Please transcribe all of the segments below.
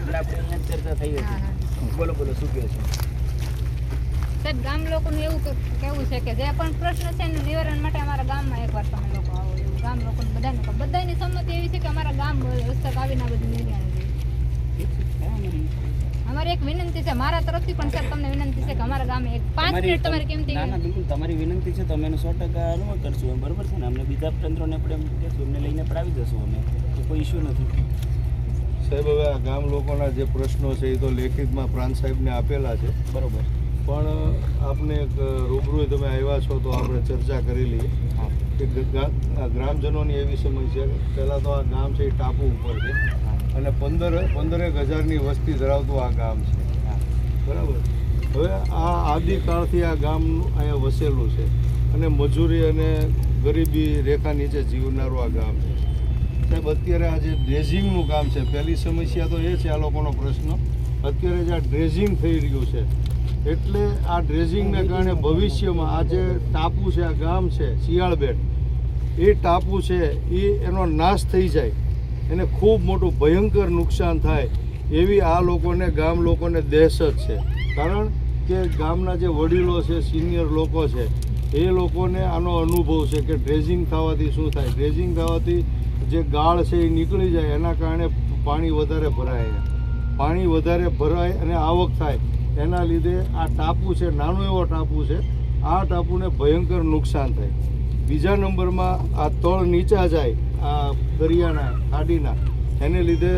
હમણાં આપણે અહીંયા ચર્ચા થઈ હતી. બોલો બોલો શું કહો છો? સાહેબ, ગામ લોકોનું એવું કેવું છે કે જે પણ પ્રશ્ન છે એનું નિવારણ માટે અમારા ગામમાં એકવાર તમે લોકો આવો, એવું ગામ લોકોને બધાની સંમતિ એવી છે કે અમારા ગામ હસ્તક આવીને આ બધું નિર્ણય અમારી એક વિનંતી છે મારા તરફથી પણ સર તમને વિનંતી છે કે અમારા ગામે એક 5 મિનિટ તમારી કેમથી ના ના બિલકુલ તમારી વિનંતી છે તો અમે 100% અનુમત કરશું એમ, બરોબર છે ને? અમને બીજા તંત્રોને આપણે એમ કહેશું, એમને લઈને પણ આવી જશું અમે, તો કોઈ ઇશ્યુ નથી. સાહેબ, હવે આ ગામ લોકોના જે પ્રશ્નો છે એ તો લેખિતમાં પ્રાંત સાહેબને આપેલા છે, બરોબર. પણ આપને એક રૂબરૂ તમે આવ્યા છો તો આપણે ચર્ચા કરી લઈએ કે ગ્રામજનોની એવી સમસ્યા છે. પહેલાં તો આ ગામ છે એ ટાપુ ઉપર છે અને 15,000ની વસ્તી ધરાવતું આ ગામ છે, બરાબર. હવે આ આદિકાળથી આ ગામ અહીંયા વસેલું છે અને મજૂરી અને ગરીબી રેખા નીચે જીવનારું આ ગામ છે. સાહેબ, અત્યારે આ જે ડ્રેઝિંગનું કામ છે, પહેલી સમસ્યા તો એ છે આ લોકોનો પ્રશ્ન, અત્યારે જે આ ડ્રેઝિંગ થઈ રહ્યું છે એટલે આ ડ્રેઝિંગને કારણે ભવિષ્યમાં આ જે ટાપુ છે, આ ગામ છે શિયાળબેટ, એ ટાપુ છે એનો નાશ થઈ જાય, એને ખૂબ મોટું ભયંકર નુકસાન થાય એવી આ લોકોને, ગામ લોકોને દહેશત છે. કારણ કે ગામના જે વડીલો છે, સિનિયર લોકો છે, એ લોકોને આનો અનુભવ છે કે ડ્રેઝિંગ થવાથી શું થાય. ડ્રેઝિંગ થવાથી જે ગાળ છે એ નીકળી જાય, એના કારણે પાણી વધારે ભરાય અને આવક થાય. એના લીધે આ ટાપુ છે, નાનો એવો ટાપુ છે, આ ટાપુને ભયંકર નુકસાન થાય. બીજા નંબરમાં આ તળ નીચા જાય આ દરિયાના ખાડીના, એને લીધે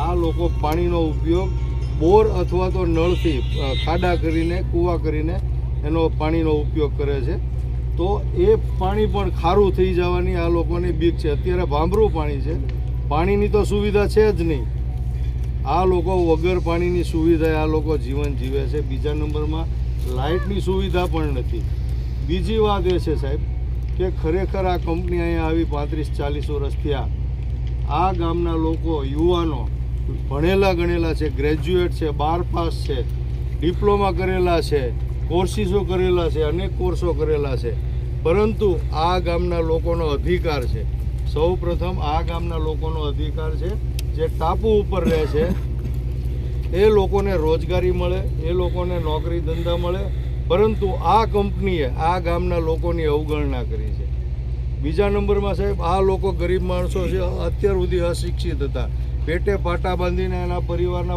આ લોકો પાણીનો ઉપયોગ બોર અથવા તો નળથી ખાડા કરીને, કૂવા કરીને એનો પાણીનો ઉપયોગ કરે છે. તો એ પાણી પણ ખારું થઈ જવાની આ લોકોની બીક છે. અત્યારે ભાંભરું પાણી છે, પાણીની તો સુવિધા છે જ નહીં. આ લોકો વગર પાણીની સુવિધાએ આ લોકો જીવન જીવે છે. બીજા નંબરમાં લાઇટની સુવિધા પણ નથી. બીજી વાત એ છે સાહેબ કે ખરેખર આ કંપની અહીંયા આવી 35-40 વર્ષ થયા. આ ગામના લોકો, યુવાનો ભણેલા ગણેલા છે, ગ્રેજ્યુએટ છે, 12 પાસ છે, ડિપ્લોમા કરેલા છે, કોર્સિસો કરેલા છે, અનેક કોર્સો કરેલા છે, પરંતુ આ ગામના લોકોનો અધિકાર છે, સૌ પ્રથમ આ ગામના લોકોનો અધિકાર છે જે ટાપુ ઉપર રહે છે એ લોકોને રોજગારી મળે, એ લોકોને નોકરી ધંધા મળે, પરંતુ આ કંપનીએ આ ગામના લોકોની અવગણના કરી છે. બીજા નંબરમાં સાહેબ, આ લોકો ગરીબ માણસો છે, અત્યાર સુધી અશિક્ષિત હતા, પેટે પાટા બાંધીને એના પરિવારના